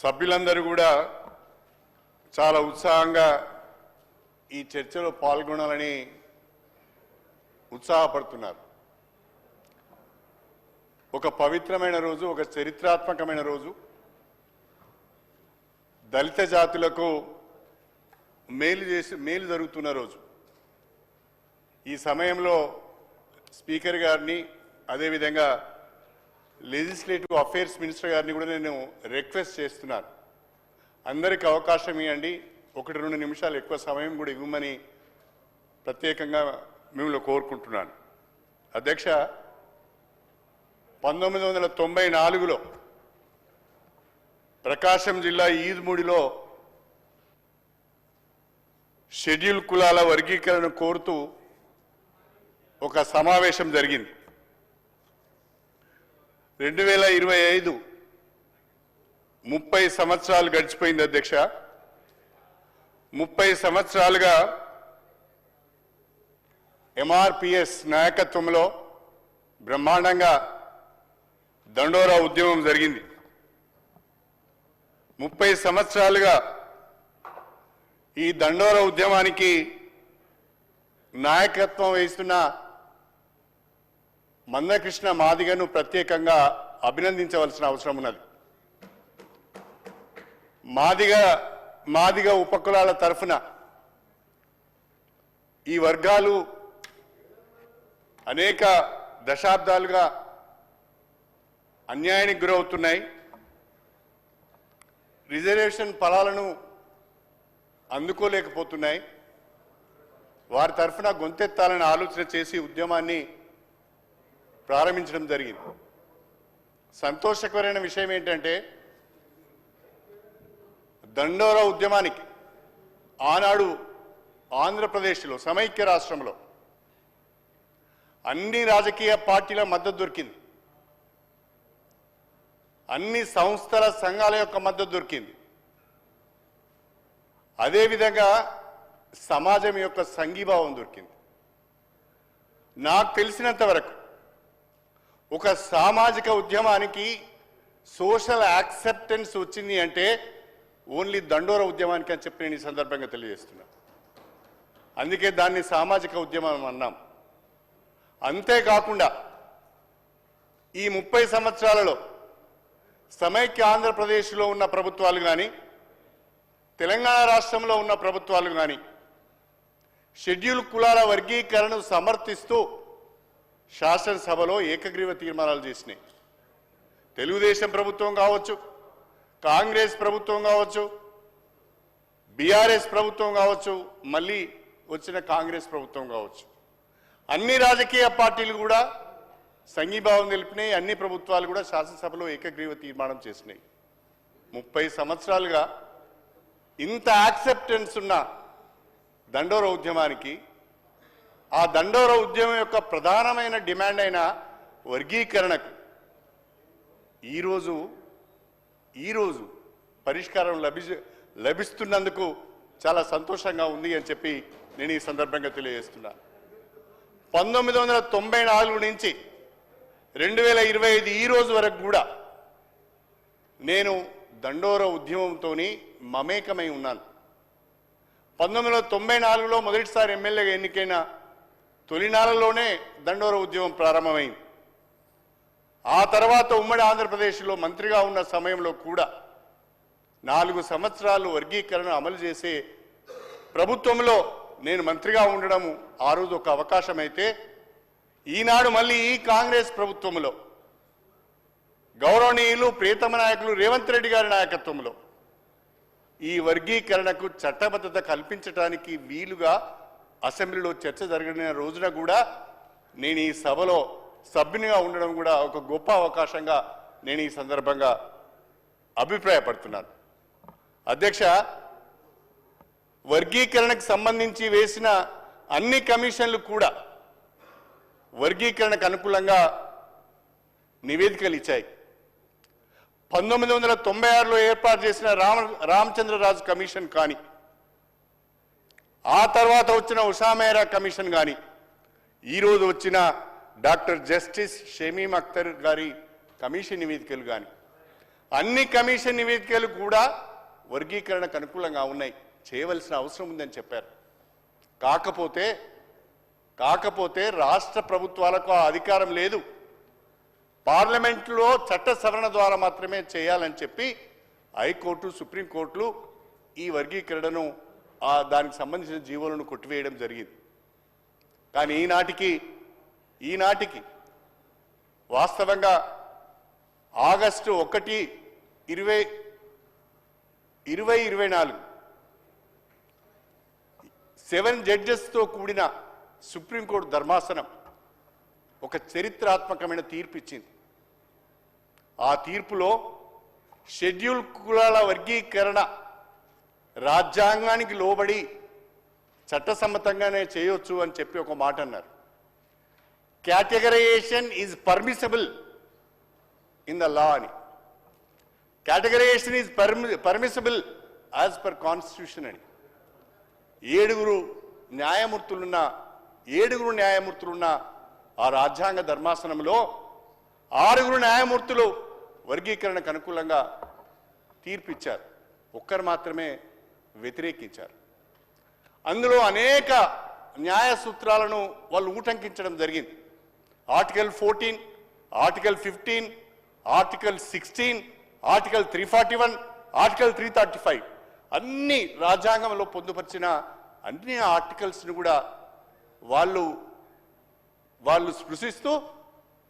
సభ్యులందరూ కూడా చాలా ఉత్సాహంగా ఈ చర్చలో పాల్గొనాలని ఉత్సాహపడుతున్నారు. ఒక పవిత్రమైన రోజు, ఒక చరిత్రాత్మకమైన రోజు, దళిత జాతులకు మేలు జరుగుతున్న రోజు. ఈ సమయంలో స్పీకర్ గారిని, అదేవిధంగా లెజిస్లేటివ్ అఫైర్స్ మినిస్టర్ గారిని కూడా నేను రిక్వెస్ట్ చేస్తున్నాను. అందరికీ అవకాశం ఇవ్వండి, 1-2 నిమిషాలు ఎక్కువ సమయం కూడా ఇవ్వమని ప్రత్యేకంగా మిమ్మల్ని కోరుకుంటున్నాను. అధ్యక్ష, 1994లో ప్రకాశం జిల్లా ఈద్మూడిలో షెడ్యూల్ కులాల వర్గీకరణ కోరుతూ ఒక సమావేశం జరిగింది. 2025 30 సంవత్సరాలు గడిచిపోయింది అధ్యక్ష. 30 సంవత్సరాలుగా ఎంఆర్పిఎస్ నాయకత్వంలో బ్రహ్మాండంగా దండోరా ఉద్యమం జరిగింది. 30 సంవత్సరాలుగా ఈ దండోరా ఉద్యమానికి నాయకత్వం వహిస్తున్న మందకృష్ణ మాదిగను ప్రత్యేకంగా అభినందించవలసిన అవసరం ఉన్నది. మాదిగ ఉపకులాల తరఫున ఈ వర్గాలు అనేక దశాబ్దాలుగా అన్యాయానికి గురవుతున్నాయి. రిజర్వేషన్ ఫలాలను అందుకోలేకపోతున్నాయి. వారి తరఫున గొంతెత్తాలని ఆలోచన చేసి ఉద్యమాన్ని ప్రారంభించడం జరిగింది. సంతోషకరమైన విషయం ఏంటంటే, దండోరా ఉద్యమానికి ఆనాడు ఆంధ్రప్రదేశ్లో సమైక్య రాష్ట్రంలో అన్ని రాజకీయ పార్టీల మద్దతు దొరికింది. అన్ని సంస్థల సంఘాల యొక్క మద్దతు దొరికింది. అదేవిధంగా సమాజం యొక్క సంఘీభావం దొరికింది. నాకు తెలిసినంత వరకు ఒక సామాజిక ఉద్యమానికి సోషల్ యాక్సెప్టెన్స్ వచ్చింది అంటే ఓన్లీ దండోరా ఉద్యమానికి అని చెప్పి నేను ఈ సందర్భంగా తెలియజేస్తున్నా. అందుకే దాన్ని సామాజిక ఉద్యమం అన్నాం. అంతేకాకుండా ఈ 30 సంవత్సరాలలో సమైక్య ఆంధ్రప్రదేశ్లో ఉన్న ప్రభుత్వాలు కానీ, తెలంగాణ రాష్ట్రంలో ఉన్న ప్రభుత్వాలు కానీ షెడ్యూల్ కులాల వర్గీకరణను సమర్థిస్తూ శాసనసభలో ఏకగ్రీవ తీర్మానాలు చేసినాయి. తెలుగుదేశం ప్రభుత్వం కావచ్చు, కాంగ్రెస్ ప్రభుత్వం కావచ్చు, బీఆర్ఎస్ ప్రభుత్వం కావచ్చు, మళ్ళీ వచ్చిన కాంగ్రెస్ ప్రభుత్వం కావచ్చు, అన్ని రాజకీయ పార్టీలు కూడా సంఘీభావం తెలిపినాయి. అన్ని ప్రభుత్వాలు కూడా శాసనసభలో ఏకగ్రీవ తీర్మానం చేసినాయి. 30 సంవత్సరాలుగా ఇంత యాక్సెప్టెన్స్ ఉన్న దండోరా ఉద్యమానికి, ఆ దండోరా ఉద్యమం యొక్క ప్రధానమైన డిమాండ్ అయిన వర్గీకరణకు ఈరోజు పరిష్కారం లభిస్తున్నందుకు చాలా సంతోషంగా ఉంది అని చెప్పి నేను ఈ సందర్భంగా తెలియజేస్తున్నా. 1994 నుంచి 2025 ఈ రోజు వరకు కూడా నేను దండోరా ఉద్యమంతో మమేకమై ఉన్నాను. 1994లో మొదటిసారి ఎమ్మెల్యేగా ఎన్నికైన తొలినాళ్లలోనే దండోరా ఉద్యమం ప్రారంభమైంది. ఆ తర్వాత ఉమ్మడి ఆంధ్రప్రదేశ్లో మంత్రిగా ఉన్న సమయంలో కూడా 4 సంవత్సరాలు వర్గీకరణ అమలు చేసే ప్రభుత్వంలో నేను మంత్రిగా ఉండడం ఆ రోజు ఒక అవకాశం అయితే, ఈనాడు మళ్ళీ ఈ కాంగ్రెస్ ప్రభుత్వంలో గౌరవనీయులు ప్రియతమ నాయకులు రేవంత్ రెడ్డి గారి నాయకత్వంలో ఈ వర్గీకరణకు చట్టబద్ధత కల్పించడానికి వీలుగా అసెంబ్లీలో చర్చ జరిగిన రోజున కూడా నేను ఈ సభలో సభ్యునిగా ఉండడం కూడా ఒక గొప్ప అవకాశంగా నేను ఈ సందర్భంగా అభిప్రాయపడుతున్నాను. అధ్యక్ష, వర్గీకరణకు సంబంధించి వేసిన అన్ని కమిషన్లు కూడా వర్గీకరణకు అనుకూలంగా నివేదికలు ఇచ్చాయి. 1996లో ఏర్పాటు చేసిన రామచంద్రరాజు కమిషన్ కానీ, ఆ తర్వాత వచ్చిన ఉషా మెహ్రా కమిషన్ కానీ, ఈరోజు వచ్చిన డాక్టర్ జస్టిస్ షమీమ్ అఖ్తర్ గారి కమిషన్ నివేదికలు కానీ అన్ని కమిషన్ నివేదికలు కూడా వర్గీకరణకు అనుకూలంగా ఉన్నాయి, చేయవలసిన అవసరం ఉందని చెప్పారు. కాకపోతే రాష్ట్ర ప్రభుత్వాలకు ఆ అధికారం లేదు, పార్లమెంట్లో చట్ట సవరణ ద్వారా మాత్రమే చేయాలని చెప్పి హైకోర్టు, సుప్రీంకోర్టులు ఈ వర్గీకరణను దానికి సంబంధించిన జీవోలను కొట్టివేయడం జరిగింది. కానీ ఈనాటికి వాస్తవంగా ఆగస్టు 1, 2024 7 జడ్జెస్తో కూడిన సుప్రీంకోర్టు ధర్మాసనం ఒక చరిత్రాత్మకమైన తీర్పు ఇచ్చింది. ఆ తీర్పులో షెడ్యూల్ కులాల వర్గీకరణ రాజ్యాంగానికి లోబడి చట్టసమ్మతంగానే చేయొచ్చు అని చెప్పి ఒక మాట అన్నారు. Categorization is permissible in the law అని. Categorization is permissible as per constitution అని. ఏడుగురు న్యాయమూర్తులున్న ఆ రాజ్యాంగ ధర్మాసనంలో 6 న్యాయమూర్తులు వర్గీకరణకు అనుకూలంగా తీర్పు ఇచ్చారు, ఒక్కరు మాత్రమే వ్యతిరేకించారు. అందులో అనేక న్యాయ సూత్రాలను వాళ్ళు ఉటంకించడం జరిగింది. Article 14, article 15, article 16, article 341, article 335 అన్ని రాజ్యాంగంలో పొందుపరిచిన అన్ని ఆర్టికల్స్ను కూడా వాళ్ళు స్పృశిస్తూ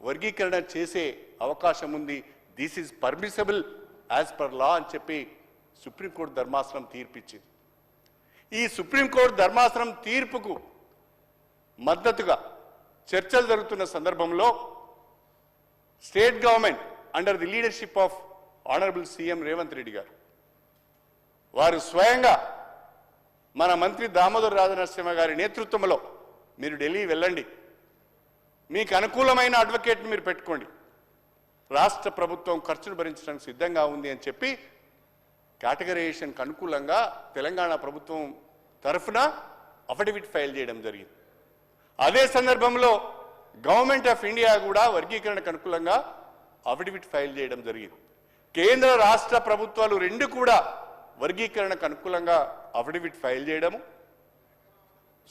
వర్గీకరణ చేసే అవకాశం ఉంది. This is permissible as per law అని చెప్పి సుప్రీంకోర్టు ధర్మాసనం తీర్పిచ్చింది. ఈ సుప్రీంకోర్టు ధర్మాసనం తీర్పుకు మద్దతుగా చర్చలు జరుగుతున్న సందర్భంలో state government under the leadership of honourable CM Revanth Reddy గారు వారు స్వయంగా మన మంత్రి దామోదర్ రాజనరసింహ గారి నేతృత్వంలో మీరు ఢిల్లీ వెళ్ళండి, మీకు అనుకూలమైన అడ్వకేట్ని మీరు పెట్టుకోండి, రాష్ట్ర ప్రభుత్వం ఖర్చును భరించడానికి సిద్ధంగా ఉంది అని చెప్పి కేటగరైజేషన్కి అనుకూలంగా తెలంగాణ ప్రభుత్వం తరఫున అఫిడవిట్ ఫైల్ చేయడం జరిగింది. అదే సందర్భంలో గవర్నమెంట్ ఆఫ్ ఇండియా కూడా వర్గీకరణకు అనుకూలంగా అఫిడవిట్ ఫైల్ చేయడం జరిగింది. కేంద్ర రాష్ట్ర ప్రభుత్వాలు రెండు కూడా వర్గీకరణకు అనుకూలంగా అఫిడవిట్ ఫైల్ చేయడము,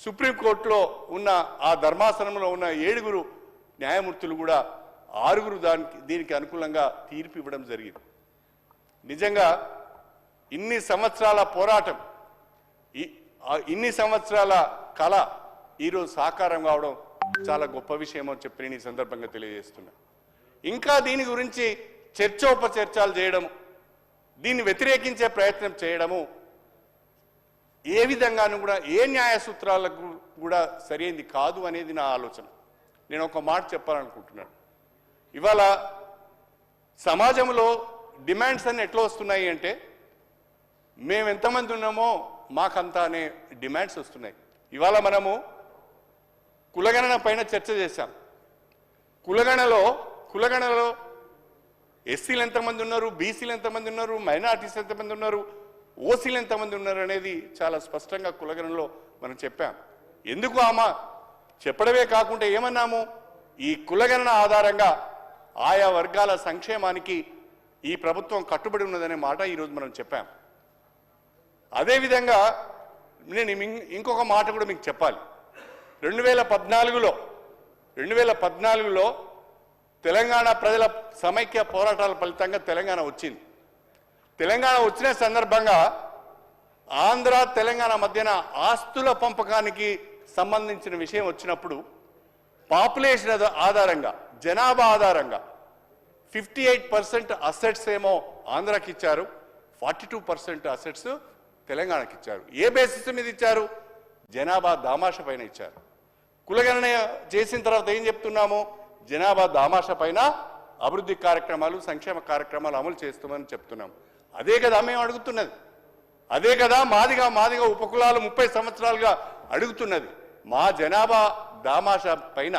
సుప్రీంకోర్టులో ఉన్న ఆ ధర్మాసనంలో ఉన్న 7 న్యాయమూర్తులు కూడా 6 దీనికి అనుకూలంగా తీర్పు ఇవ్వడం జరిగింది. నిజంగా ఇన్ని సంవత్సరాల పోరాటం, ఇన్ని సంవత్సరాల కళ ఈరోజు సాకారం కావడం చాలా గొప్ప విషయం అని చెప్పి నేను ఈ సందర్భంగా తెలియజేస్తున్నా. ఇంకా దీని గురించి చర్చోపచర్చలు చేయడము, దీన్ని వ్యతిరేకించే ప్రయత్నం చేయడము ఏ విధంగానూ కూడా ఏ న్యాయ సూత్రాలకు కూడా సరైనది కాదు అనేది నా ఆలోచన. నేను ఒక మాట చెప్పాలనుకుంటున్నాను. ఇవాళ సమాజంలో డిమాండ్స్ అన్ని ఎట్లా వస్తున్నాయి అంటే, మేము ఎంతమంది ఉన్నామో మాకంతా అనే డిమాండ్స్ వస్తున్నాయి. ఇవాళ మనము కులగణన పైన చర్చ చేశాం. కులగణనలో ఎస్సీలు ఎంతమంది ఉన్నారు, బీసీలు ఎంతమంది ఉన్నారు, మైనార్టీస్ ఎంతమంది ఉన్నారు, ఓసీలు ఎంతమంది ఉన్నారు అనేది చాలా స్పష్టంగా కులగణనలో మనం చెప్పాం. ఎందుకు చెప్పడమే కాకుండా ఏమన్నాము, ఈ కులగణన ఆధారంగా ఆయా వర్గాల సంక్షేమానికి ఈ ప్రభుత్వం కట్టుబడి ఉన్నదనే మాట ఈరోజు మనం చెప్పాం. అదేవిధంగా నేను ఇంకొక మాట కూడా మీకు చెప్పాలి. 2014లో తెలంగాణ ప్రజల సమైక్య పోరాటాల ఫలితంగా తెలంగాణ వచ్చింది. తెలంగాణ వచ్చిన సందర్భంగా ఆంధ్ర తెలంగాణ మధ్యన ఆస్తుల పంపకానికి సంబంధించిన విషయం వచ్చినప్పుడు పాపులేషన్ ఆధారంగా, జనాభా ఆధారంగా 58% అసెట్స్ ఏమో ఆంధ్రాకి ఇచ్చారు, 42% అసెట్స్ తెలంగాణకి ఇచ్చారు. ఏ బేసిస్ మీద ఇచ్చారు? జనాభా దామాష పైన ఇచ్చారు. కులగణన చేసిన తర్వాత ఏం చెప్తున్నాము? జనాభా దామాష పైన అభివృద్ధి కార్యక్రమాలు, సంక్షేమ కార్యక్రమాలు అమలు చేస్తామని చెప్తున్నాం. అదే కదా మేము అడుగుతున్నది, అదే కదా మాదిగా ఉపకులాలు 30 సంవత్సరాలుగా అడుగుతున్నది. మా జనాభా దామాష పైన,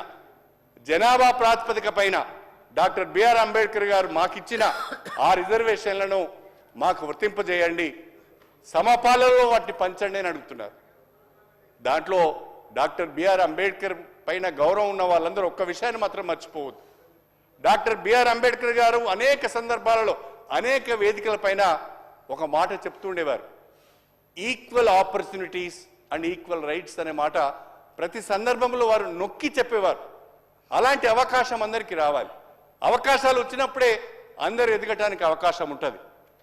జనాభా ప్రాతిపదిక పైన డాక్టర్ బిఆర్ అంబేద్కర్ గారు మాకిచ్చిన ఆ రిజర్వేషన్లను మాకు వర్తింపజేయండి, సమపాలలో వాటిని పంచండి అని అడుగుతున్నారు. దాంట్లో డాక్టర్ బిఆర్ అంబేద్కర్ పైన గౌరవం ఉన్న వాళ్ళందరూ ఒక్క విషయాన్ని మాత్రం మర్చిపోవద్దు. డాక్టర్ బిఆర్ అంబేద్కర్ గారు అనేక సందర్భాలలో అనేక వేదికలపైన ఒక మాట చెప్తుండేవారు, equal opportunities and equal rights అనే మాట ప్రతి సందర్భంలో వారు నొక్కి చెప్పేవారు. అలాంటి అవకాశం అందరికీ రావాలి. అవకాశాలు వచ్చినప్పుడే అందరూ ఎదగటానికి అవకాశం ఉంటుంది.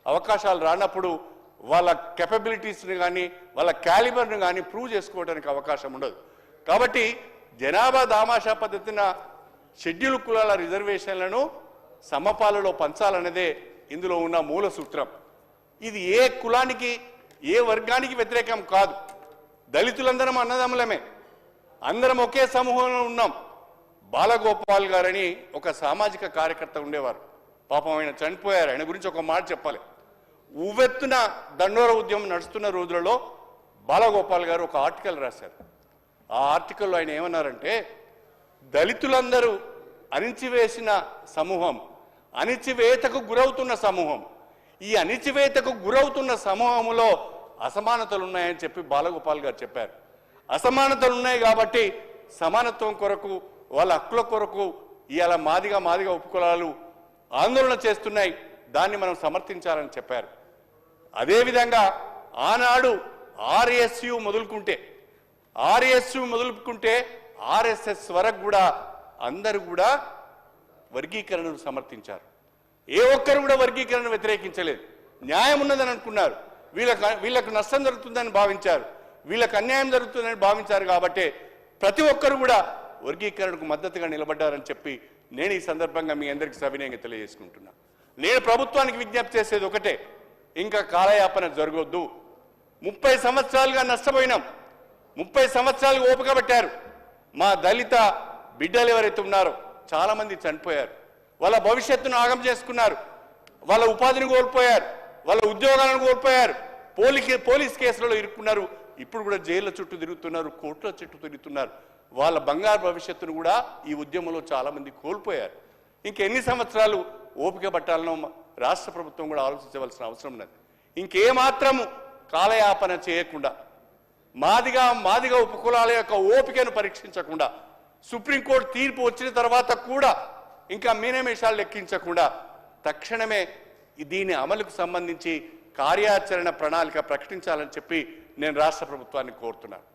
అవకాశాలు రానప్పుడు వాళ్ళ కెపబిలిటీస్ని కానీ వాళ్ళ క్యాలిబర్ని కానీ ప్రూవ్ చేసుకోవడానికి అవకాశం ఉండదు. కాబట్టి జనాభా దామాషా పద్ధతిన షెడ్యూల్ కులాల రిజర్వేషన్లను సమపాలలో పంచాలన్నదే ఇందులో ఉన్న మూల సూత్రం. ఇది ఏ కులానికి ఏ వర్గానికి వ్యతిరేకం కాదు. దళితులందరం అన్నదమ్ములమే, అందరం ఒకే సమూహంలో ఉన్నాం. బాలగోపాల్ గారని ఒక సామాజిక కార్యకర్త ఉండేవారు. పాపం ఆయన చనిపోయారు. ఆయన గురించి ఒక మాట చెప్పాలి. ఉవ్వెత్తున దండోర ఉద్యమం నడుస్తున్న రోజులలో బాలగోపాల్ గారు ఒక ఆర్టికల్ రాశారు. ఆ ఆర్టికల్లో ఆయన ఏమన్నారంటే, దళితులందరూ అణిచివేసిన సమూహం, అణిచివేతకు గురవుతున్న సమూహం, ఈ అణిచివేతకు గురవుతున్న సమూహంలో అసమానతలు ఉన్నాయని చెప్పి బాలగోపాల్ గారు చెప్పారు. అసమానతలు ఉన్నాయి కాబట్టి సమానత్వం కొరకు, వాళ్ళ హక్కుల కొరకు ఇవాళ మాదిగా ఉపకులాలు ఆందోళన చేస్తున్నాయి. దాన్ని మనం సమర్థించాలని చెప్పారు. అదేవిధంగా ఆనాడు ఆర్ఎస్యు మొదలుకుంటే ఆర్ఎస్ఎస్ వరకు కూడా అందరూ కూడా వర్గీకరణను సమర్థించారు. ఏ ఒక్కరు కూడా వర్గీకరణను వ్యతిరేకించలేదు. న్యాయం ఉన్నదని అనుకున్నారు. వీళ్ళకు నష్టం జరుగుతుందని భావించారు, వీళ్ళకు అన్యాయం జరుగుతుందని భావించారు. కాబట్టి ప్రతి ఒక్కరు కూడా వర్గీకరణకు మద్దతుగా నిలబడ్డారని చెప్పి నేను ఈ సందర్భంగా మీ అందరికీ సవినయంగా తెలియజేసుకుంటున్నా. నేను ప్రభుత్వానికి విజ్ఞప్తి చేసేది ఒకటే, ఇంకా కాలయాపన జరగొద్దు. 30 సంవత్సరాలుగా నష్టపోయినాం. 30 సంవత్సరాలు ఓపిక పట్టారు. మా దళిత బిడ్డలు ఎవరైతే ఉన్నారో చాలా మంది చనిపోయారు. వాళ్ళ భవిష్యత్తును ఆగం చేసుకున్నారు. వాళ్ళ ఉపాధిని కోల్పోయారు, వాళ్ళ ఉద్యోగాలను కోల్పోయారు, పోలీస్ కేసులలో ఇరుక్కున్నారు. ఇప్పుడు కూడా జైళ్ళ చుట్టూ తిరుగుతున్నారు, కోర్టుల చుట్టూ తిరుగుతున్నారు. వాళ్ళ బంగారు భవిష్యత్తును కూడా ఈ ఉద్యమంలో చాలా మంది కోల్పోయారు. ఇంకెన్ని సంవత్సరాలు ఓపిక పట్టాలనో రాష్ట్ర ప్రభుత్వం కూడా ఆలోచించవలసిన అవసరం ఉన్నది. ఇంకేమాత్రము కాలయాపన చేయకుండా, మాదిగా ఉపకులాల యొక్క ఓపికను పరీక్షించకుండా, సుప్రీంకోర్టు తీర్పు వచ్చిన తర్వాత కూడా ఇంకా మీనమేషాలు లెక్కించకుండా తక్షణమే దీని అమలుకు సంబంధించి కార్యాచరణ ప్రణాళిక ప్రకటించాలని చెప్పి నేను రాష్ట్ర ప్రభుత్వాన్ని కోరుతున్నాను.